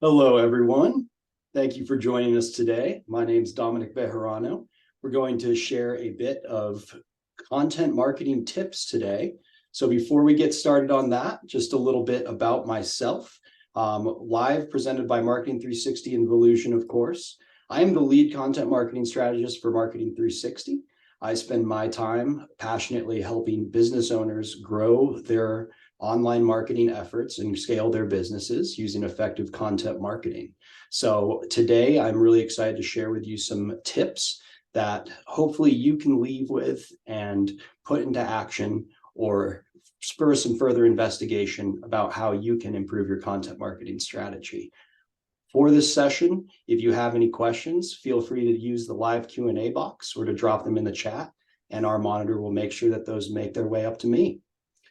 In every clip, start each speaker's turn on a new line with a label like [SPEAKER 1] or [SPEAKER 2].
[SPEAKER 1] Hello, everyone. Thank you for joining us today. My name is Dominic Bejarano. We're going to share a bit of content marketing tips today. So before we get started on that, just a little bit about myself. Live presented by Marketing 360 and Volusion, of course. I am the lead content marketing strategist for Marketing 360. I spend my time passionately helping business owners grow their online marketing efforts and scale their businesses using effective content marketing. So today, I'm really excited to share with you some tips that hopefully you can leave with and put into action or spur some further investigation about how you can improve your content marketing strategy. For this session, if you have any questions, feel free to use the live Q&A box or to drop them in the chat, and our monitor will make sure that those make their way up to me.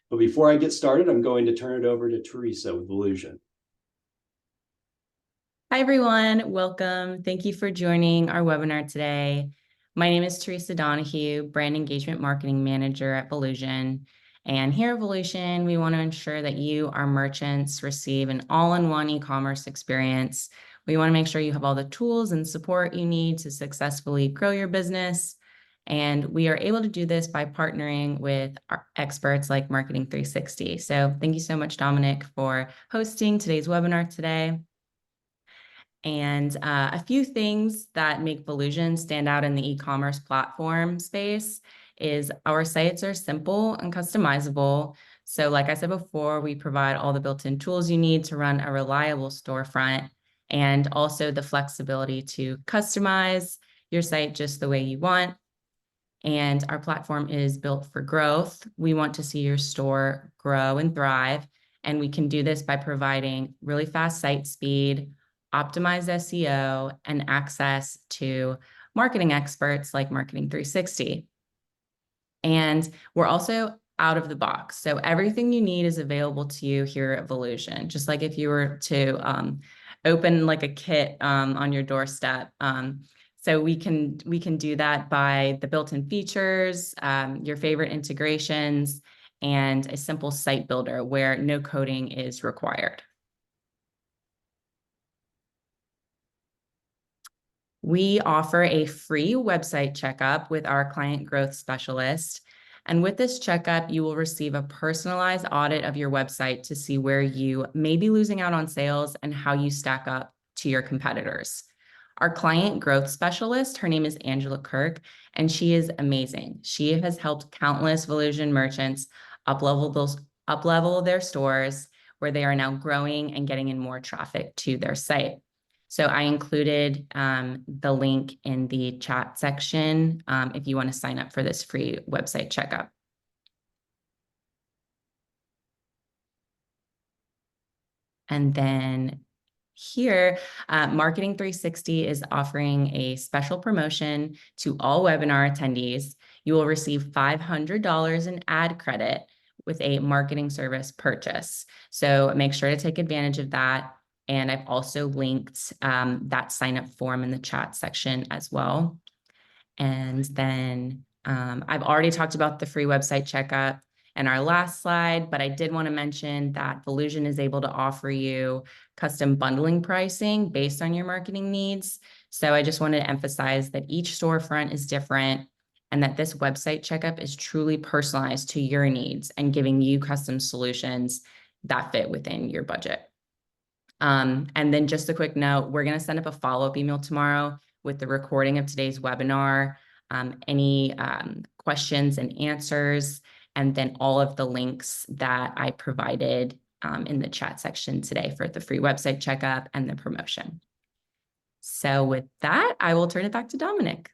[SPEAKER 1] But before I get started, I'm going to turn it over to Teresa with Volusion.
[SPEAKER 2] Hi, everyone. Welcome. Thank you for joining our webinar today. My name is Teresa Donahue, Brand Engagement Marketing Manager at Volusion. And here at Volusion, we want to ensure that you, our merchants, receive an all-in-one e-commerce experience. We want to make sure you have all the tools and support you need to successfully grow your business. And we are able to do this by partnering with our experts like Marketing 360. So thank you so much, Dominic, for hosting today's webinar today. And a few things that make Volusion stand out in the e-commerce platform space is our sites are simple and customizable. So like I said before, we provide all the built-in tools you need to run a reliable storefront, and also the flexibility to customize your site just the way you want. And our platform is built for growth. We want to see your store grow and thrive. And we can do this by providing really fast site speed, optimized SEO, and access to marketing experts like Marketing 360. And we're also out of the box. So everything you need is available to you here at Volusion, just like if you were to open like a kit on your doorstep. So we can do that by the built-in features, your favorite integrations, and a simple site builder where no coding is required. We offer a free website checkup with our client growth specialist. And with this checkup, you will receive a personalized audit of your website to see where you may be losing out on sales and how you stack up to your competitors. Our client growth specialist, her name is Angela Kirk, and she is amazing. She has helped countless Volusion merchants up-level their stores, where they are now growing and getting in more traffic to their site. So I included the link in the chat section if you want to sign up for this free website checkup. And then here, Marketing 360 is offering a special promotion to all webinar attendees. You will receive $500 in ad credit with a marketing service purchase. So make sure to take advantage of that. And I've also linked that sign-up form in the chat section as well. And then I've already talked about the free website checkup in our last slide, but I did want to mention that Volusion is able to offer you custom bundling pricing based on your marketing needs. So I just wanted to emphasize that each storefront is different, and that this website checkup is truly personalized to your needs and giving you custom solutions that fit within your budget. And then just a quick note, we're going to send up a follow-up email tomorrow with the recording of today's webinar, any questions and answers, and then all of the links that I provided in the chat section today for the free website checkup and the promotion. So with that, I will turn it back to Dominic.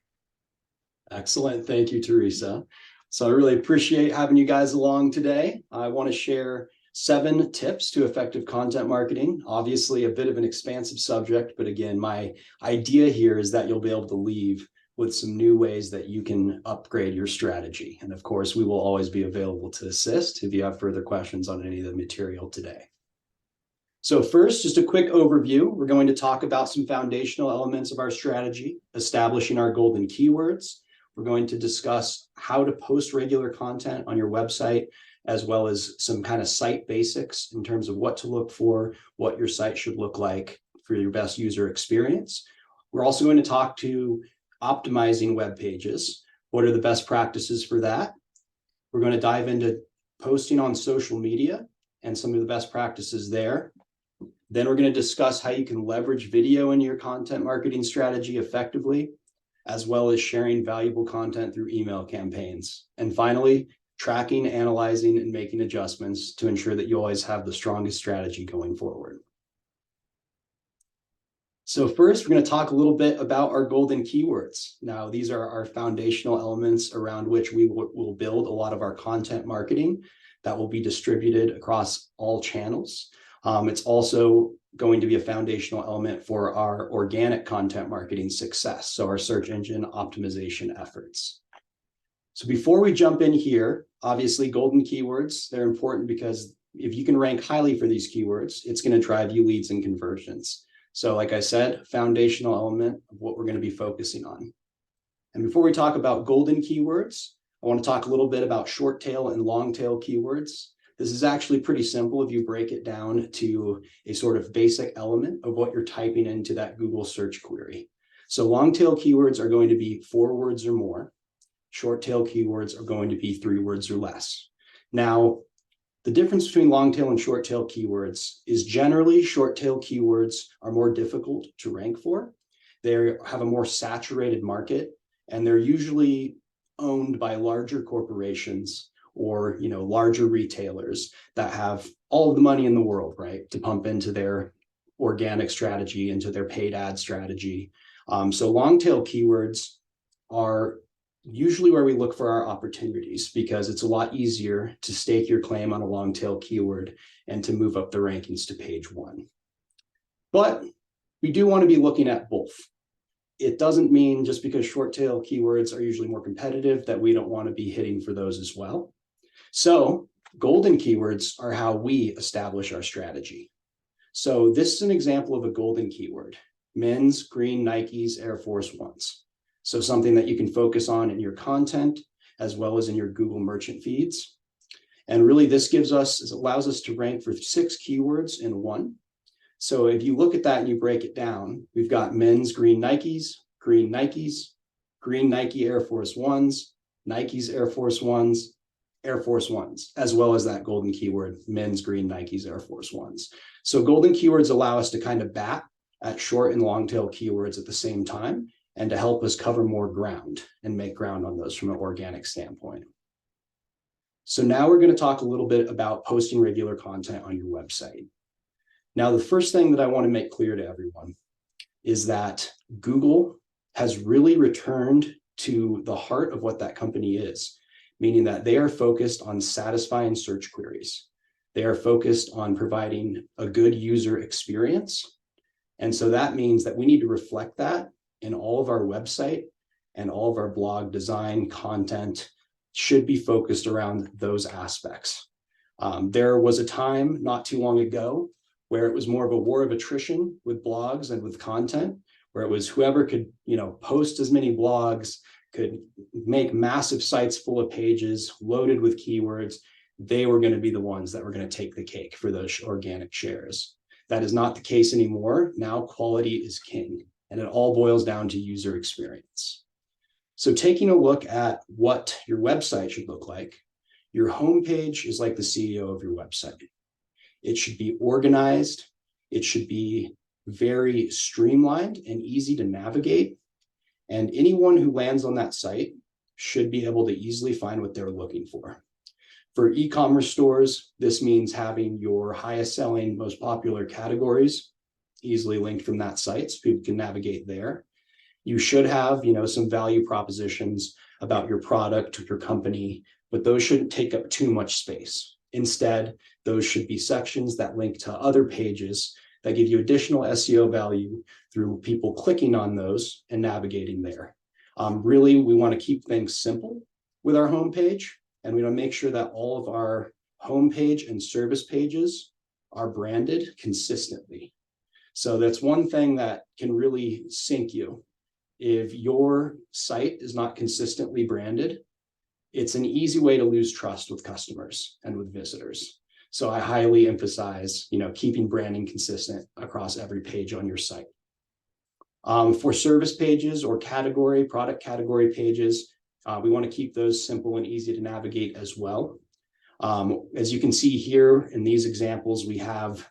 [SPEAKER 1] Excellent. Thank you, Teresa. So I really appreciate having you guys along today. I want to share 7 tips to effective content marketing. Obviously, a bit of an expansive subject, but again, my idea here is that you'll be able to leave with some new ways that you can upgrade your strategy. And of course, we will always be available to assist if you have further questions on any of the material today. So first, just a quick overview. We're going to talk about some foundational elements of our strategy, establishing our golden keywords. We're going to discuss how to post regular content on your website, as well as some kind of site basics in terms of what to look for, what your site should look like for your best user experience. We're also going to talk to optimizing web pages. What are the best practices for that? We're going to dive into posting on social media and some of the best practices there. Then we're going to discuss how you can leverage video in your content marketing strategy effectively, as well as sharing valuable content through email campaigns. And finally, tracking, analyzing, and making adjustments to ensure that you always have the strongest strategy going forward. So first, we're going to talk a little bit about our golden keywords. Now, these are our foundational elements around which we will build a lot of our content marketing that will be distributed across all channels. It's also going to be a foundational element for our organic content marketing success, so our search engine optimization efforts. So before we jump in here, obviously golden keywords, they're important because if you can rank highly for these keywords, it's going to drive you leads and conversions. So like I said, foundational element of what we're going to be focusing on. And before we talk about golden keywords, I want to talk a little bit about short tail and long tail keywords. This is actually pretty simple if you break it down to a sort of basic element of what you're typing into that Google search query. So long tail keywords are going to be 4 words or more. Short tail keywords are going to be 3 words or less. Now, the difference between long tail and short tail keywords is generally short tail keywords are more difficult to rank for. They have a more saturated market, and they're usually owned by larger corporations or larger retailers that have all of the money in the world, right, to pump into their organic strategy, into their paid ad strategy. So long tail keywords are usually where we look for our opportunities because it's a lot easier to stake your claim on a long tail keyword and to move up the rankings to page 1. But we do want to be looking at both. It doesn't mean just because short tail keywords are usually more competitive that we don't want to be hitting for those as well. So golden keywords are how we establish our strategy. So this is an example of a golden keyword: men's green Nikes Air Force Ones. So something that you can focus on in your content as well as in your Google merchant feeds. And really this allows us to rank for 6 keywords in one. So if you look at that and you break it down, we've got men's green Nikes, green Nike Air Force Ones, Nikes Air Force Ones, Air Force Ones, as well as that golden keyword, men's green Nikes Air Force Ones. So golden keywords allow us to kind of bat at short and long tail keywords at the same time, and to help us cover more ground and make ground on those from an organic standpoint. So now we're going to talk a little bit about posting regular content on your website. Now, the first thing that I want to make clear to everyone is that Google has really returned to the heart of what that company is, meaning that they are focused on satisfying search queries. They are focused on providing a good user experience. And so that means that we need to reflect that in all of our website, and all of our blog design content should be focused around those aspects. There was a time not too long ago where it was more of a war of attrition with blogs and with content, where it was whoever could, post as many blogs, could make massive sites full of pages loaded with keywords. They were going to be the ones that were going to take the cake for those organic shares. That is not the case anymore. Now quality is king, and it all boils down to user experience. So taking a look at what your website should look like, your homepage is like the CEO of your website. It should be organized. It should be very streamlined and easy to navigate. And anyone who lands on that site should be able to easily find what they're looking for. For e-commerce stores, this means having your highest selling, most popular categories easily linked from that site so people can navigate there. You should have, some value propositions about your product or your company, but those shouldn't take up too much space. Instead, those should be sections that link to other pages that give you additional SEO value through people clicking on those and navigating there. Really, we want to keep things simple with our homepage, and we want to make sure that all of our homepage and service pages are branded consistently. So that's one thing that can really sink you. If your site is not consistently branded, it's an easy way to lose trust with customers and with visitors. So I highly emphasize, keeping branding consistent across every page on your site. For service pages or product category pages, we want to keep those simple and easy to navigate as well. As you can see here in these examples, we have,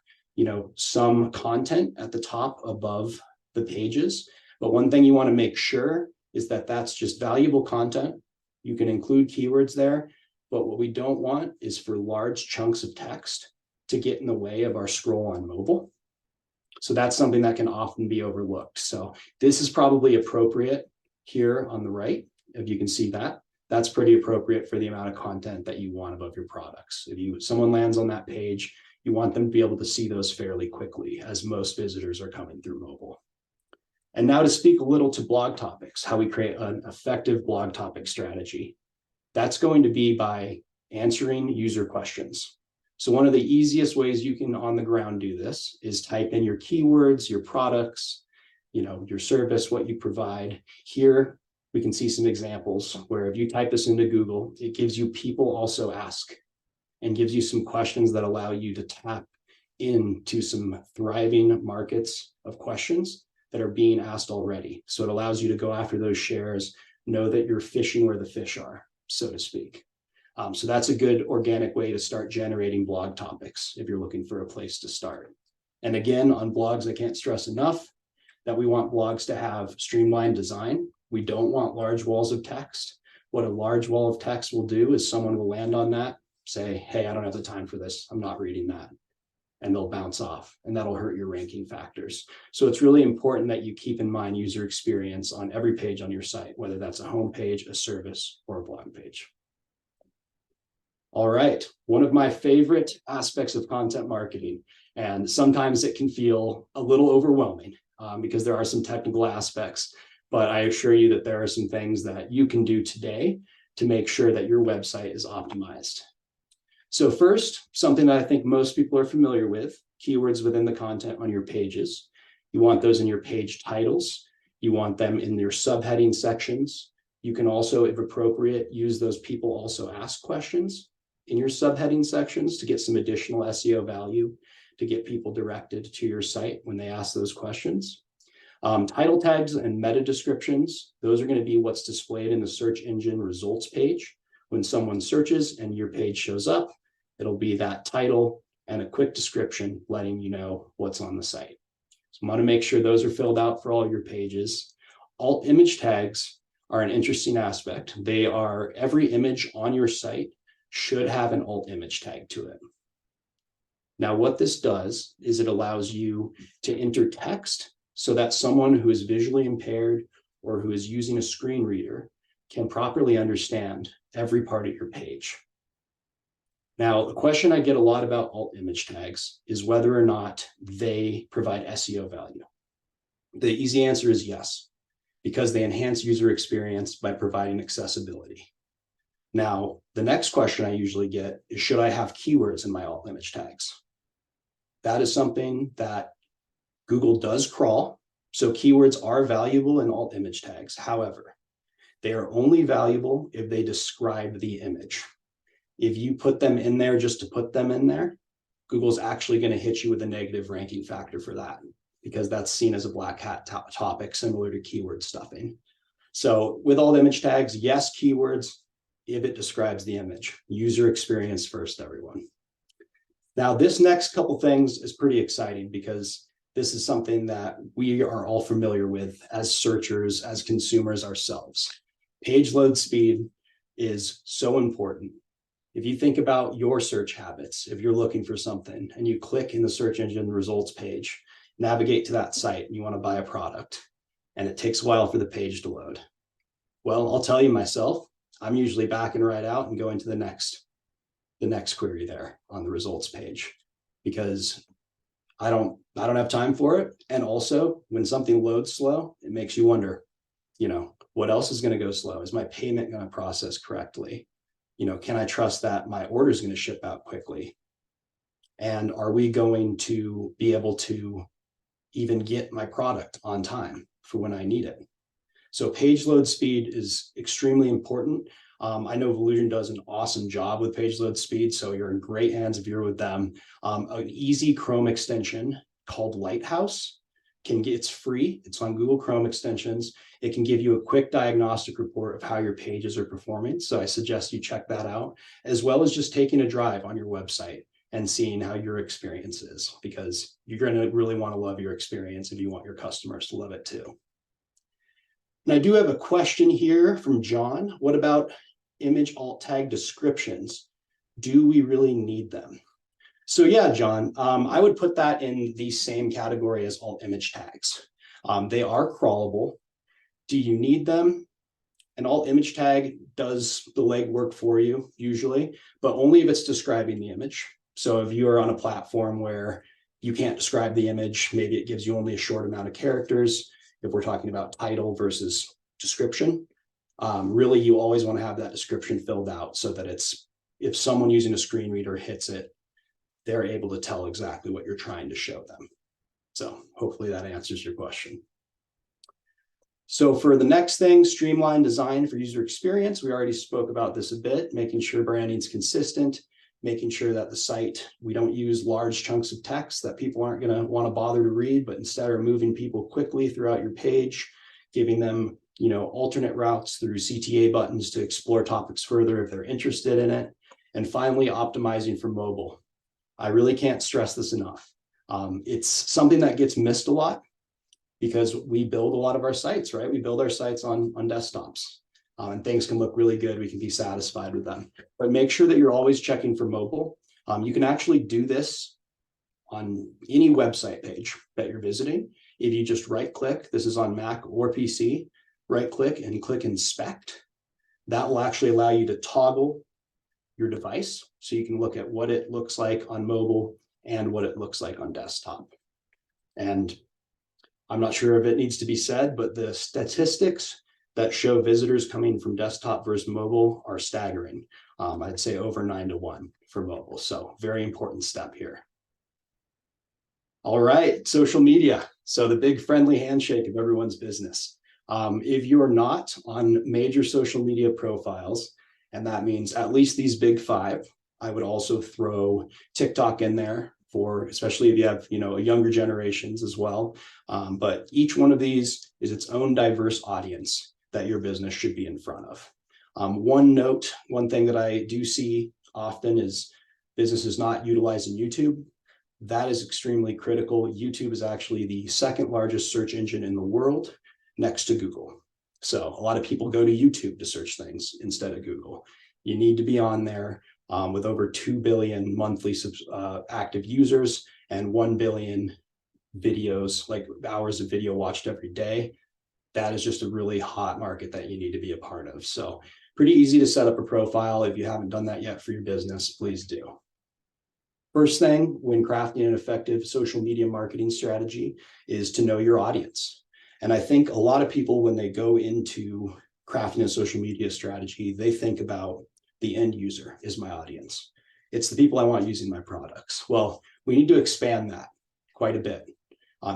[SPEAKER 1] some content at the top above the pages. But one thing you want to make sure is that that's just valuable content. You can include keywords there, but what we don't want is for large chunks of text to get in the way of our scroll on mobile. So that's something that can often be overlooked. So this is probably appropriate here on the right. If you can see that, that's pretty appropriate for the amount of content that you want above your products. If someone lands on that page, you want them to be able to see those fairly quickly, as most visitors are coming through mobile. And now to speak a little to blog topics, how we create an effective blog topic strategy. That's going to be by answering user questions. So one of the easiest ways you can on the ground do this is type in your keywords, your products, your service, what you provide. Here, we can see some examples where if you type this into Google, it gives you people also ask and gives you some questions that allow you to tap into some thriving markets of questions that are being asked already. So it allows you to go after those shares, know that you're fishing where the fish are, so to speak. So that's a good organic way to start generating blog topics if you're looking for a place to start. And again, on blogs, I can't stress enough that we want blogs to have streamlined design. We don't want large walls of text. What a large wall of text will do is someone will land on that, say, hey, I don't have the time for this. I'm not reading that. And they'll bounce off, and that'll hurt your ranking factors. So it's really important that you keep in mind user experience on every page on your site, whether that's a home page, a service, or a blog page. All right, one of my favorite aspects of content marketing, and sometimes it can feel a little overwhelming because there are some technical aspects, but I assure you that there are some things that you can do today to make sure that your website is optimized. So first, something that I think most people are familiar with, keywords within the content on your pages. You want those in your page titles. You want them in your subheading sections. You can also, if appropriate, use those people also ask questions in your subheading sections to get some additional SEO value, to get people directed to your site when they ask those questions. Title tags and meta descriptions, those are going to be what's displayed in the search engine results page. When someone searches and your page shows up, it'll be that title and a quick description letting you know what's on the site. So I want to make sure those are filled out for all your pages. Alt image tags are an interesting aspect. They are, every image on your site should have an alt image tag to it. Now, what this does is it allows you to enter text so that someone who is visually impaired or who is using a screen reader can properly understand every part of your page. Now, the question I get a lot about alt image tags is whether or not they provide SEO value. The easy answer is yes, because they enhance user experience by providing accessibility. Now, the next question I usually get is, should I have keywords in my alt image tags? That is something that Google does crawl. So keywords are valuable in alt image tags. However, they are only valuable if they describe the image. If you put them in there just to put them in there, Google's actually going to hit you with a negative ranking factor for that, because that's seen as a black hat topic similar to keyword stuffing. So with alt image tags, yes, keywords, if it describes the image. User experience first, everyone. Now, this next couple things is pretty exciting because this is something that we are all familiar with as searchers, as consumers ourselves. Page load speed is so important. If you think about your search habits, if you're looking for something and you click in the search engine results page, navigate to that site and you want to buy a product, and it takes a while for the page to load. Well, I'll tell you myself, I'm usually backing right out and going to the next query there on the results page, because I don't have time for it. And also, when something loads slow, it makes you wonder, what else is going to go slow? Is my payment going to process correctly? Can I trust that my order is going to ship out quickly? And are we going to be able to even get my product on time for when I need it? So page load speed is extremely important. I know Volusion does an awesome job with page load speed, so you're in great hands if you're with them. An easy Chrome extension called Lighthouse it's free. It's on Google Chrome extensions. It can give you a quick diagnostic report of how your pages are performing. So I suggest you check that out, as well as just taking a drive on your website and seeing how your experience is, because you're going to really want to love your experience if you want your customers to love it too. And I do have a question here from John. What about image alt tag descriptions? Do we really need them? So yeah, John, I would put that in the same category as alt image tags. They are crawlable. Do you need them? An alt image tag does the legwork for you usually, but only if it's describing the image. So if you are on a platform where you can't describe the image, maybe it gives you only a short amount of characters. If we're talking about title versus description, really you always want to have that description filled out so that if someone using a screen reader hits it, they're able to tell exactly what you're trying to show them. So hopefully that answers your question. So for the next thing, streamline design for user experience. We already spoke about this a bit, making sure branding is consistent, making sure that the site, we don't use large chunks of text that people aren't going to want to bother to read, but instead are moving people quickly throughout your page, giving them, alternate routes through CTA buttons to explore topics further if they're interested in it. And finally, optimizing for mobile. I really can't stress this enough. It's something that gets missed a lot because we build a lot of our sites, right? We build our sites on desktops, and things can look really good. We can be satisfied with them, but make sure that you're always checking for mobile. You can actually do this on any website page that you're visiting. If you just right click, this is on Mac or PC, right click and click inspect. That will actually allow you to toggle your device so you can look at what it looks like on mobile and what it looks like on desktop. And I'm not sure if it needs to be said, but the statistics that show visitors coming from desktop versus mobile are staggering. I'd say over 9-to-1 for mobile. So very important step here. All right, social media. So the big friendly handshake of everyone's business. If you are not on major social media profiles, and that means at least these big 5, I would also throw TikTok in there for, especially if you have, younger generations as well. But each one of these is its own diverse audience that your business should be in front of. One thing that I do see often is businesses not utilizing YouTube. That is extremely critical. YouTube is actually the second largest search engine in the world, next to Google. So a lot of people go to YouTube to search things instead of Google. You need to be on there with over 2 billion monthly active users and 1 billion videos, like hours of video watched every day. That is just a really hot market that you need to be a part of. So pretty easy to set up a profile. If you haven't done that yet for your business, please do. First thing when crafting an effective social media marketing strategy is to know your audience. And I think a lot of people, when they go into crafting a social media strategy, they think about the end user is my audience. It's the people I want using my products. Well, we need to expand that quite a bit.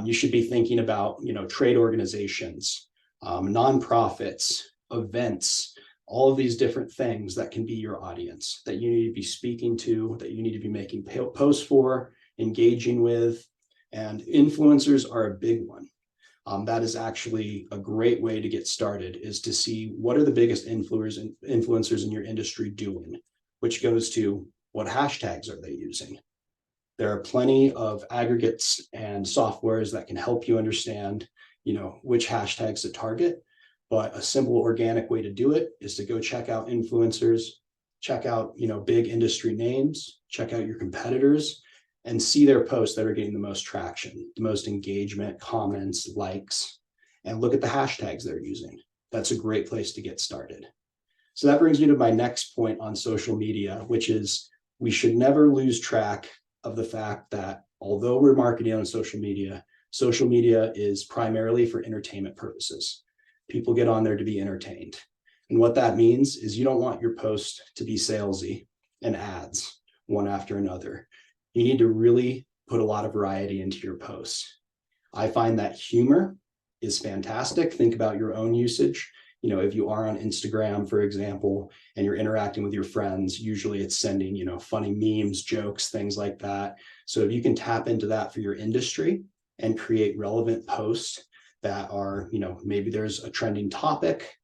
[SPEAKER 1] You should be thinking about, trade organizations, nonprofits, events, all of these different things that can be your audience that you need to be speaking to, that you need to be making posts for, engaging with, and influencers are a big one. That is actually a great way to get started, is to see what are the biggest influencers in your industry doing, which goes to what hashtags are they using. There are plenty of aggregates and softwares that can help you understand, which hashtags to target. But a simple organic way to do it is to go check out influencers, check out, big industry names, check out your competitors, and see their posts that are getting the most traction, the most engagement, comments, likes, and look at the hashtags they're using. That's a great place to get started. So that brings me to my next point on social media, which is we should never lose track of the fact that although we're marketing on social media is primarily for entertainment purposes. People get on there to be entertained. And what that means is you don't want your post to be salesy and ads one after another. You need to really put a lot of variety into your posts. I find that humor is fantastic. Think about your own usage. if you are on Instagram, for example, and you're interacting with your friends, usually it's sending, funny memes, jokes, things like that. So if you can tap into that for your industry and create relevant posts that are, maybe there's a trending topic,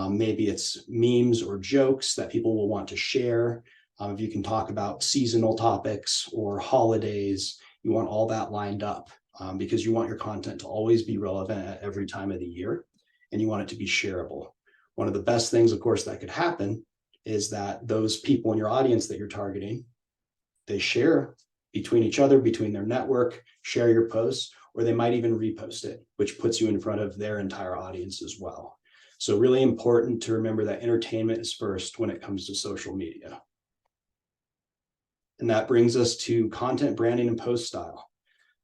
[SPEAKER 1] maybe it's memes or jokes that people will want to share. If you can talk about seasonal topics or holidays, you want all that lined up because you want your content to always be relevant at every time of the year, and you want it to be shareable. One of the best things, of course, that could happen is that those people in your audience that you're targeting, they share between each other, between their network, share your posts, or they might even repost it, which puts you in front of their entire audience as well. So really important to remember that entertainment is first when it comes to social media. And that brings us to content branding and post style.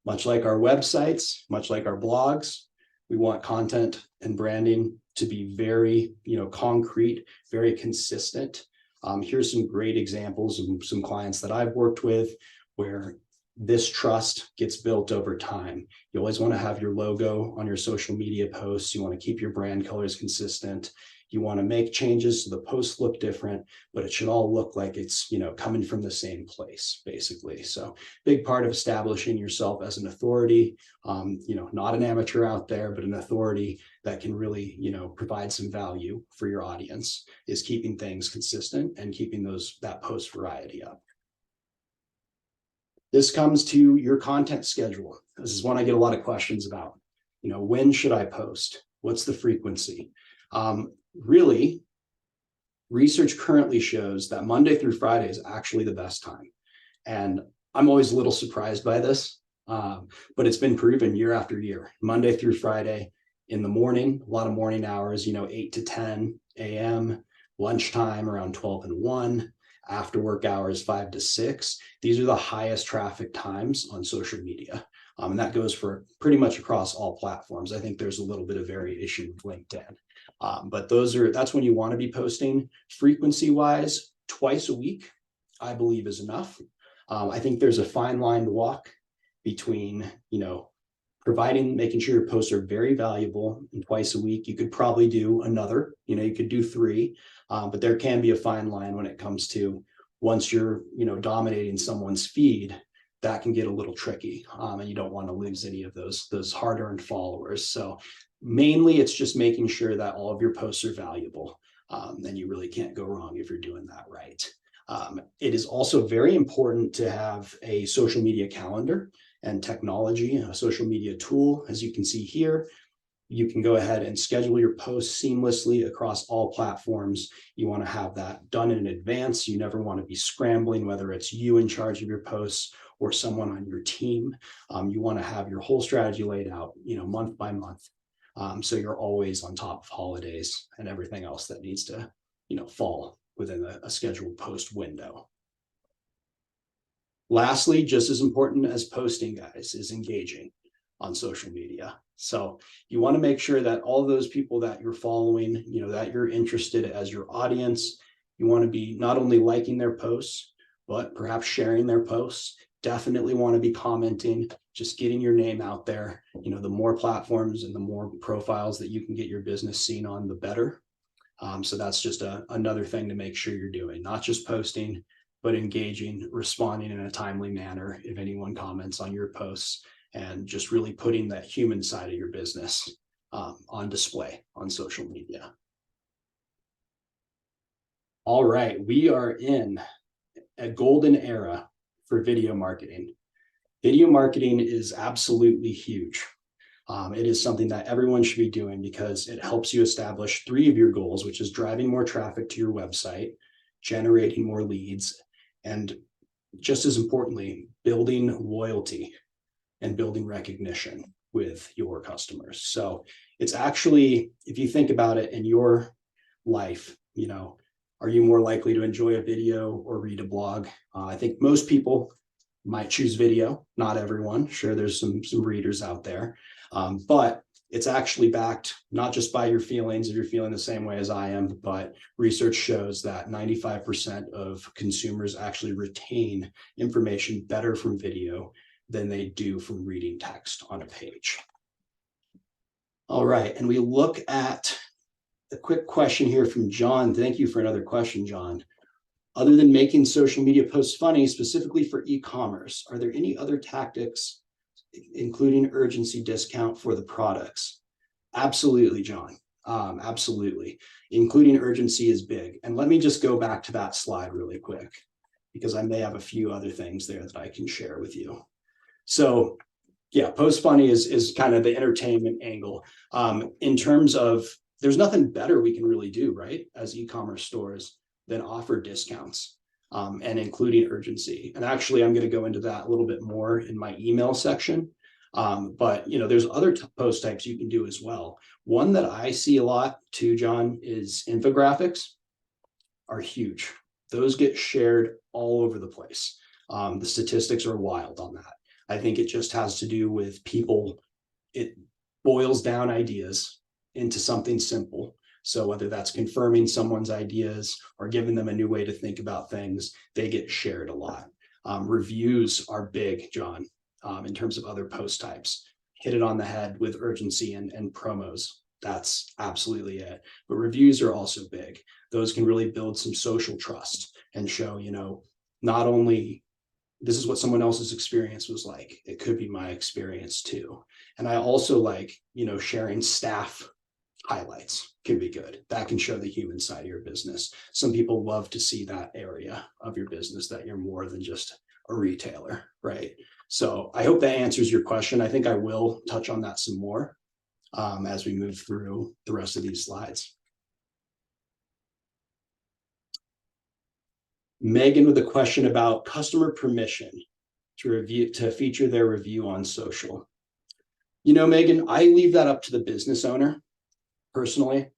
[SPEAKER 1] Much like our websites, much like our blogs, we want content and branding to be very, concrete, very consistent. Here's some great examples of some clients that I've worked with where this trust gets built over time. You always want to have your logo on your social media posts. You want to keep your brand colors consistent. You want to make changes so the posts look different, but it should all look like it's, coming from the same place, basically. So big part of establishing yourself as an authority, not an amateur out there, but an authority that can really, provide some value for your audience is keeping things consistent and keeping that post variety up. This comes to your content schedule. This is one I get a lot of questions about. When should I post? What's the frequency? Really, research currently shows that Monday through Friday is actually the best time. And I'm always a little surprised by this, but it's been proven year after year. Monday through Friday in the morning, a lot of morning hours, 8 to 10 a.m., lunchtime around 12 and 1, after work hours 5 to 6. These are the highest traffic times on social media. And that goes for pretty much across all platforms. I think there's a little bit of variation with LinkedIn. But that's when you want to be posting. Frequency wise, twice a week, I believe is enough. I think there's a fine line to walk between, making sure your posts are very valuable, and twice a week. You could probably do another, you could do 3, but there can be a fine line when it comes to once you're, dominating someone's feed, that can get a little tricky, and you don't want to lose any of those hard-earned followers. So mainly it's just making sure that all of your posts are valuable, and you really can't go wrong if you're doing that right. It is also very important to have a social media calendar and technology, a social media tool. As you can see here, you can go ahead and schedule your posts seamlessly across all platforms. You want to have that done in advance. You never want to be scrambling, whether it's you in charge of your posts or someone on your team. You want to have your whole strategy laid out, month by month. So you're always on top of holidays and everything else that needs to, fall within a scheduled post window. Lastly, just as important as posting, guys, is engaging on social media. So you want to make sure that all those people that you're following, that you're interested as your audience, you want to be not only liking their posts, but perhaps sharing their posts. Definitely want to be commenting, just getting your name out there. The more platforms and the more profiles that you can get your business seen on, the better. So that's just another thing to make sure you're doing, not just posting, but engaging, responding in a timely manner if anyone comments on your posts, and just really putting that human side of your business on display on social media. All right, we are in a golden era for video marketing. Video marketing is absolutely huge. It is something that everyone should be doing because it helps you establish 3 of your goals, which is driving more traffic to your website, generating more leads, and just as importantly, building loyalty and building recognition with your customers. So it's actually, if you think about it in your life, are you more likely to enjoy a video or read a blog? I think most people might choose video, not everyone. Sure, there's some readers out there, but it's actually backed not just by your feelings, if you're feeling the same way as I am, but research shows that 95% of consumers actually retain information better from video than they do from reading text on a page. All right, and we look at a quick question here from John. Thank you for another question, John. Other than making social media posts funny, specifically for e-commerce, are there any other tactics, including urgency discount for the products? Absolutely, John. Absolutely. Including urgency is big. And let me just go back to that slide really quick, because I may have a few other things there that I can share with you. So yeah, post funny is kind of the entertainment angle. In terms of, there's nothing better we can really do, right, as e-commerce stores than offer discounts and including urgency. And actually, I'm going to go into that a little bit more in my email section. But there's other post types you can do as well. One that I see a lot too, John, is infographics are huge. Those get shared all over the place. The statistics are wild on that. I think it just has to do with people. It boils down ideas into something simple. So whether that's confirming someone's ideas or giving them a new way to think about things, they get shared a lot. Reviews are big, John, in terms of other post types. Hit it on the head with urgency and promos. That's absolutely it. But reviews are also big. Those can really build some social trust and show, not only this is what someone else's experience was like, it could be my experience too. And I also like, sharing staff highlights can be good. That can show the human side of your business. Some people love to see that area of your business, that you're more than just a retailer, right? So I hope that answers your question. I think I will touch on that some more as we move through the rest of these slides. Megan with a question about customer permission to feature their review on social. Megan, I leave that up to the business owner. Personally,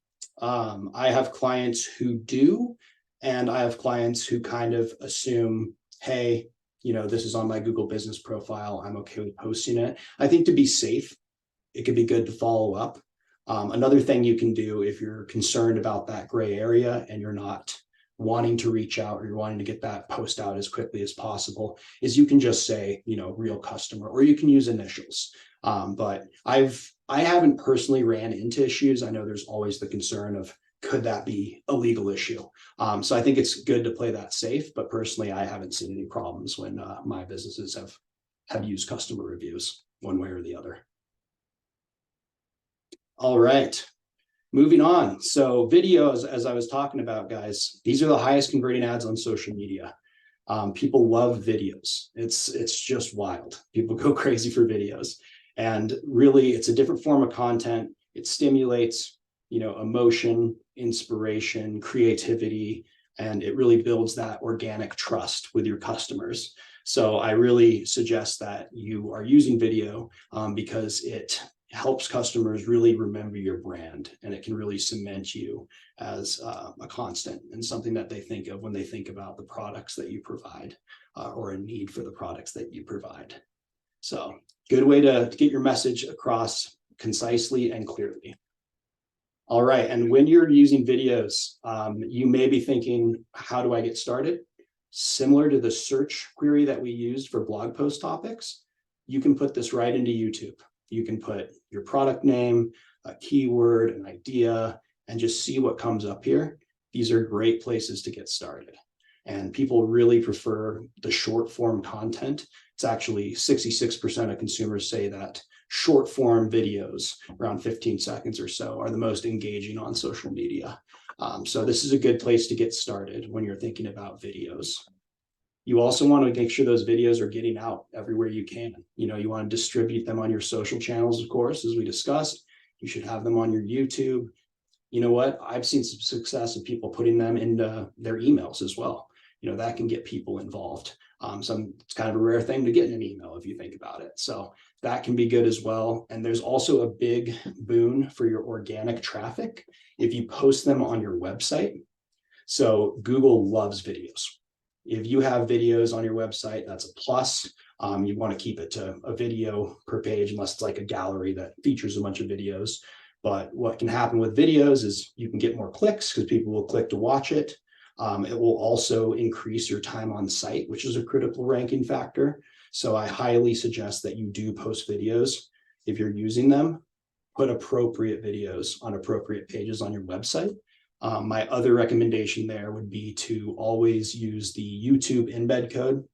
[SPEAKER 1] I have clients who do, and I have clients who kind of assume, hey, this is on my Google business profile, I'm okay with posting it. I think to be safe, it could be good to follow up. Another thing you can do if you're concerned about that gray area and you're not wanting to reach out or you're wanting to get that post out as quickly as possible is you can just say, real customer, or you can use initials. But I haven't personally ran into issues. I know there's always the concern of, could that be a legal issue? So I think it's good to play that safe, but personally, I haven't seen any problems when my businesses have used customer reviews one way or the other. All right, moving on. So videos, as I was talking about, guys, these are the highest converting ads on social media. People love videos. It's just wild. People go crazy for videos. And really, it's a different form of content. It stimulates, emotion, inspiration, creativity, and it really builds that organic trust with your customers. So I really suggest that you are using video because it helps customers really remember your brand, and it can really cement you as a constant and something that they think of when they think about the products that you provide or a need for the products that you provide. So good way to get your message across concisely and clearly. All right, and when you're using videos, you may be thinking, how do I get started? Similar to the search query that we used for blog post topics, you can put this right into YouTube. You can put your product name, a keyword, an idea, and just see what comes up here. These are great places to get started. And people really prefer the short form content. It's actually 66% of consumers say that short form videos, around 15 seconds or so, are the most engaging on social media. So this is a good place to get started when you're thinking about videos. You also want to make sure those videos are getting out everywhere you can. You want to distribute them on your social channels, of course, as we discussed. You should have them on your YouTube. You know what? I've seen some success of people putting them into their emails as well. That can get people involved. It's kind of a rare thing to get in an email if you think about it. So that can be good as well. And there's also a big boon for your organic traffic if you post them on your website. So Google loves videos. If you have videos on your website, that's a plus. You want to keep it to a video per page, unless it's like a gallery that features a bunch of videos. But what can happen with videos is you can get more clicks because people will click to watch it. It will also increase your time on site, which is a critical ranking factor. So I highly suggest that you do post videos if you're using them. put appropriate videos on appropriate pages on your website. My other recommendation there would be to always use the YouTube embed code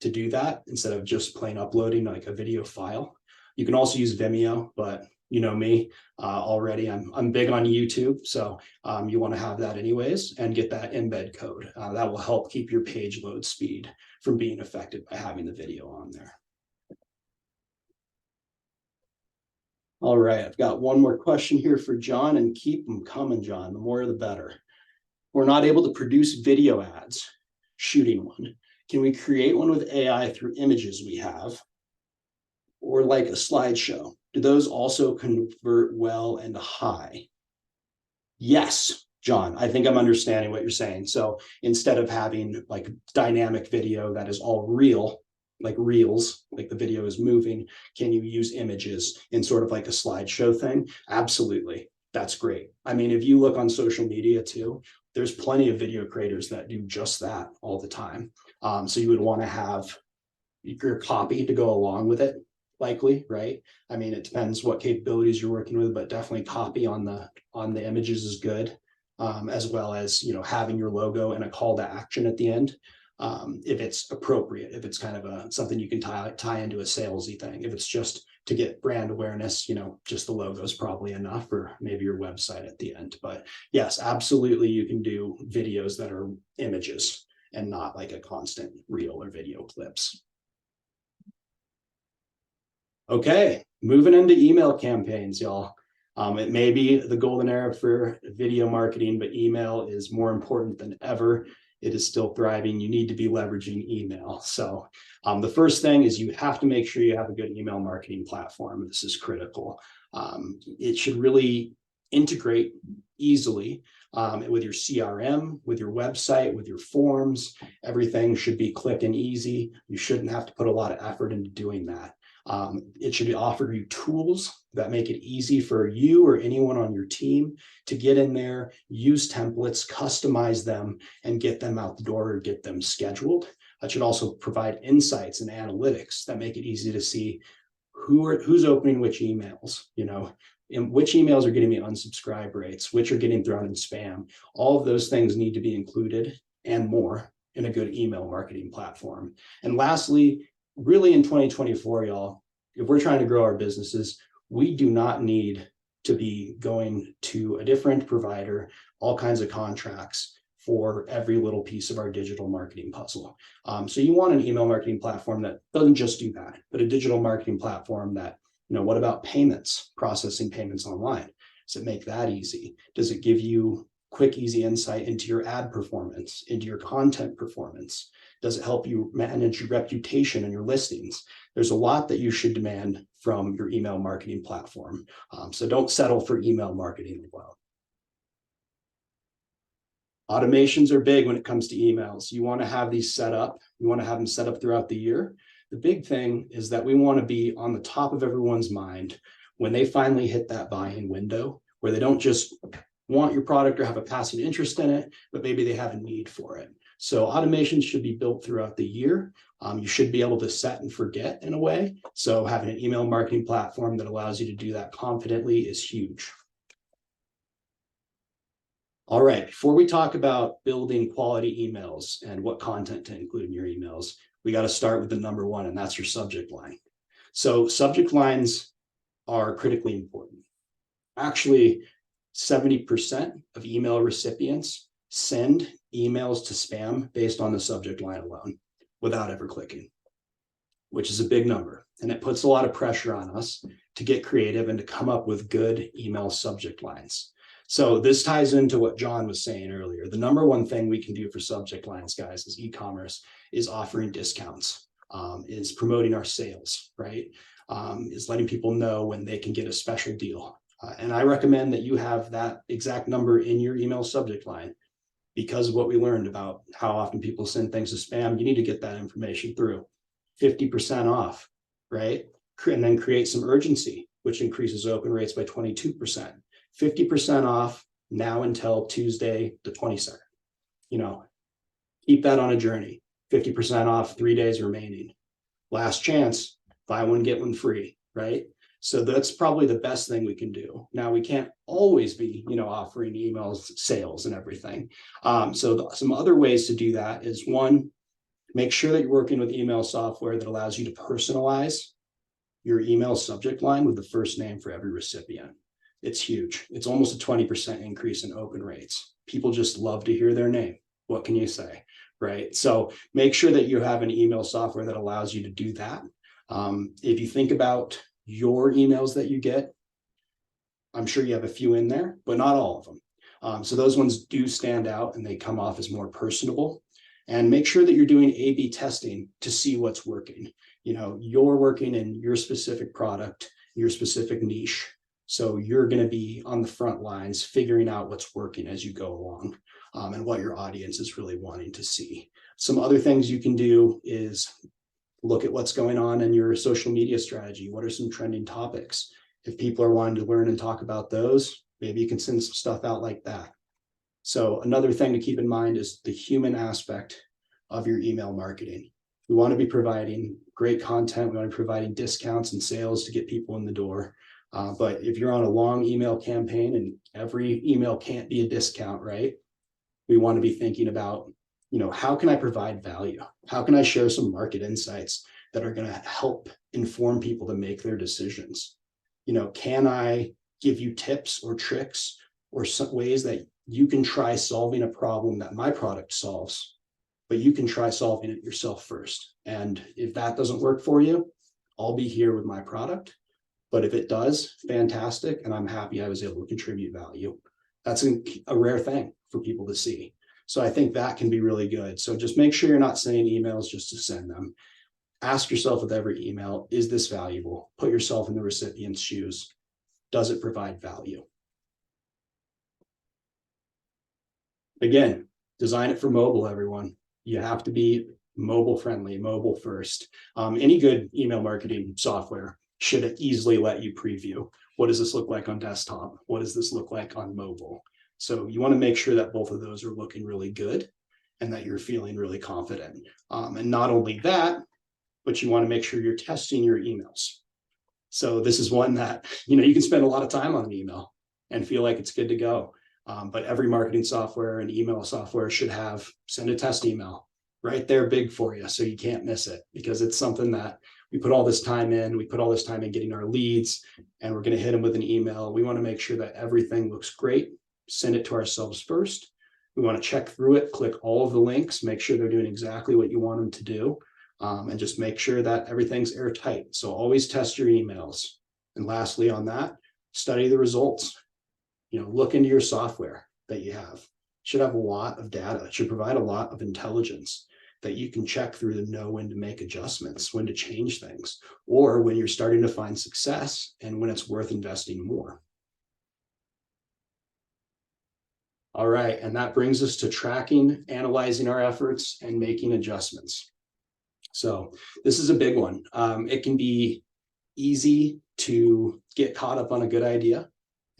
[SPEAKER 1] to do that instead of just plain uploading like a video file. You can also use Vimeo, but you know me already, I'm big on YouTube. So you want to have that anyways and get that embed code. That will help keep your page load speed from being affected by having the video on there. All right, I've got one more question here for John, and keep them coming, John. The more the better. We're not able to produce video ads, shooting one. Can we create one with AI through images we have? Or like a slideshow? Do those also convert well and high? Yes, John, I think I'm understanding what you're saying. So instead of having like dynamic video that is all real, like reels, like the video is moving, can you use images in sort of like a slideshow thing? Absolutely. That's great. I mean, if you look on social media too, there's plenty of video creators that do just that all the time. So you would want to have your copy to go along with it, likely, right? I mean, it depends what capabilities you're working with, but definitely copy on the images is good, as well as, you know, having your logo and a call to action at the end. If it's appropriate, if it's kind of something you can tie into a salesy thing. If it's just to get brand awareness, you know, just the logo is probably enough, or maybe your website at the end. But yes, absolutely, you can do videos that are images and not like a constant reel or video clips. Okay, moving into email campaigns, y'all. It may be the golden era for video marketing, but email is more important than ever. It is still thriving. You need to be leveraging email. So the first thing is you have to make sure you have a good email marketing platform. This is critical. It should really integrate easily with your CRM, with your website, with your forms. Everything should be quick and easy. You shouldn't have to put a lot of effort into doing that. It should offer you tools that make it easy for you or anyone on your team to get in there, use templates, customize them, and get them out the door or get them scheduled. It should also provide insights and analytics that make it easy to see who's opening which emails, you know, and which emails are getting me unsubscribe rates, which are getting thrown in spam. All of those things need to be included and more in a good email marketing platform. And lastly, really in 2024, y'all, if we're trying to grow our businesses, we do not need to be going to a different provider, all kinds of contracts for every little piece of our digital marketing puzzle. So you want an email marketing platform that doesn't just do that, but a digital marketing platform that, you know, what about payments, processing payments online? Does it make that easy? Does it give you quick, easy insight into your ad performance, into your content performance? Does it help you manage your reputation and your listings? There's a lot that you should demand from your email marketing platform. So don't settle for email marketing alone. Automations are big when it comes to emails. You want to have these set up. You want to have them set up throughout the year. The big thing is that we want to be on the top of everyone's mind when they finally hit that buying window, where they don't just want your product or have a passing interest in it, but maybe they have a need for it. So automations should be built throughout the year. You should be able to set and forget in a way. So having an email marketing platform that allows you to do that confidently is huge. All right, before we talk about building quality emails and what content to include in your emails, we got to start with the number one, and that's your subject line. So subject lines are critically important. Actually, 70% of email recipients send emails to spam based on the subject line alone without ever clicking, which is a big number. And it puts a lot of pressure on us to get creative and to come up with good email subject lines. So this ties into what John was saying earlier. The number one thing we can do for subject lines, guys, is e-commerce, is offering discounts, is promoting our sales, right? Is letting people know when they can get a special deal. And I recommend that you have that exact number in your email subject line, because of what we learned about how often people send things to spam. You need to get that information through. 50% off, right? And then create some urgency, which increases open rates by 22%. 50% off now until Tuesday, the 22nd. You know, keep that on a journey. 50% off, 3 days remaining. Last chance, buy one, get one free, right? So that's probably the best thing we can do. Now, we can't always be, offering emails, sales and everything. Some other ways to do that is, one, make sure that you're working with email software that allows you to personalize your email subject line with the first name for every recipient. It's huge. It's almost a 20% increase in open rates. People just love to hear their name. What can you say, right? So make sure that you have an email software that allows you to do that. If you think about your emails that you get, I'm sure you have a few in there, but not all of them. So those ones do stand out and they come off as more personable. And make sure that you're doing A/B testing to see what's working. You're working in your specific product, your specific niche. So you're going to be on the front lines figuring out what's working as you go along, and what your audience is really wanting to see. Some other things you can do is look at what's going on in your social media strategy. What are some trending topics? If people are wanting to learn and talk about those, maybe you can send some stuff out like that. So another thing to keep in mind is the human aspect of your email marketing. We want to be providing great content. We want to be providing discounts and sales to get people in the door. But if you're on a long email campaign and every email can't be a discount, right? We want to be thinking about, how can I provide value? How can I share some market insights that are going to help inform people to make their decisions? Can I give you tips or tricks or some ways that you can try solving a problem that my product solves, but you can try solving it yourself first. And if that doesn't work for you, I'll be here with my product. But if it does, fantastic. And I'm happy I was able to contribute value. That's a rare thing for people to see. So I think that can be really good. So just make sure you're not sending emails just to send them. Ask yourself with every email, is this valuable? Put yourself in the recipient's shoes. Does it provide value? Again, design it for mobile, everyone. You have to be mobile friendly, mobile first. Any good email marketing software should easily let you preview. What does this look like on desktop? What does this look like on mobile? So you want to make sure that both of those are looking really good and that you're feeling really confident. And not only that, but you want to make sure you're testing your emails. So this is one that, you can spend a lot of time on an email and feel like it's good to go. But every marketing software and email software should have send a test email right there big for you. So you can't miss it, because it's something that we put all this time in, getting our leads, and we're going to hit them with an email. We want to make sure that everything looks great. Send it to ourselves first. We want to check through it, click all of the links, make sure they're doing exactly what you want them to do. And just make sure that everything's airtight. So always test your emails. And lastly on that, study the results. Look into your software that you have. It should have a lot of data. It should provide a lot of intelligence that you can check through to know when to make adjustments, when to change things, or when you're starting to find success and when it's worth investing more. All right, and that brings us to tracking, analyzing our efforts, and making adjustments. So this is a big one. It can be easy to get caught up on a good idea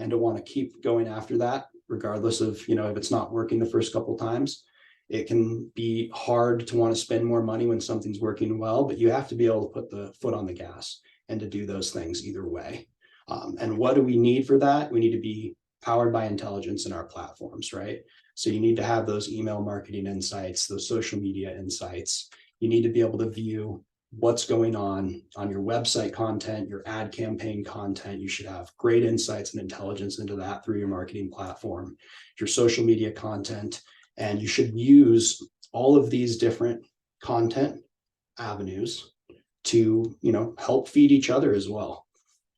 [SPEAKER 1] and to want to keep going after that, regardless of, if it's not working the first couple of times. It can be hard to want to spend more money when something's working well, but you have to be able to put the foot on the gas and to do those things either way. And what do we need for that? We need to be powered by intelligence in our platforms, right? So you need to have those email marketing insights, those social media insights. You need to be able to view what's going on your website content, your ad campaign content. You should have great insights and intelligence into that through your marketing platform, your social media content, and you should use all of these different content avenues to, help feed each other as well.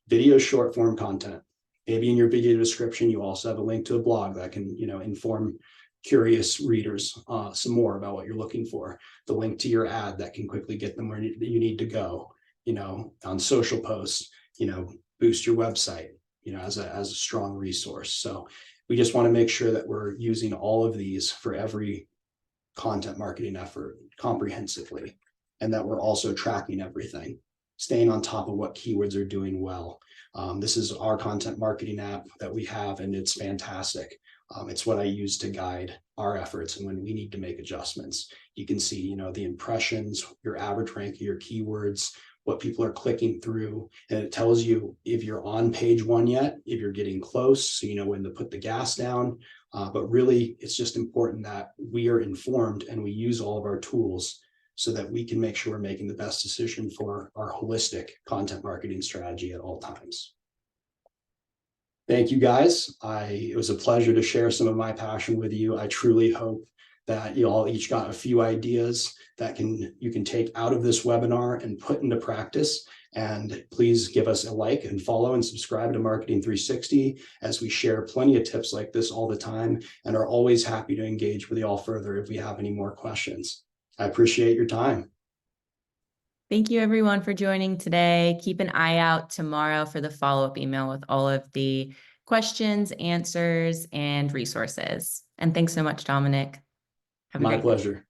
[SPEAKER 1] Video short form content. Maybe in your video description, you also have a link to a blog that can, inform curious readers some more about what you're looking for. The link to your ad that can quickly get them where you need to go, on social posts, boost your website, as a strong resource. So we just want to make sure that we're using all of these for every content marketing effort comprehensively, and that we're also tracking everything, staying on top of what keywords are doing well. This is our content marketing app that we have, and it's fantastic. It's what I use to guide our efforts and when we need to make adjustments. You can see, the impressions, your average rank of your keywords, what people are clicking through, and it tells you if you're on page 1 yet, if you're getting close, so you know when to put the gas down. But really, it's just important that we are informed and we use all of our tools so that we can make sure we're making the best decision for our holistic content marketing strategy at all times. Thank you, guys. It was a pleasure to share some of my passion with you. I truly hope that you all each got a few ideas that you can take out of this webinar and put into practice. And please give us a like and follow and subscribe to Marketing 360, as we share plenty of tips like this all the time and are always happy to engage with you all further if we have any more questions. I appreciate your time.
[SPEAKER 2] Thank you, everyone, for joining today. Keep an eye out tomorrow for the follow-up email with all of the questions, answers, and resources. And thanks so much, Dominic. Have a
[SPEAKER 1] My
[SPEAKER 2] great day.
[SPEAKER 1] pleasure.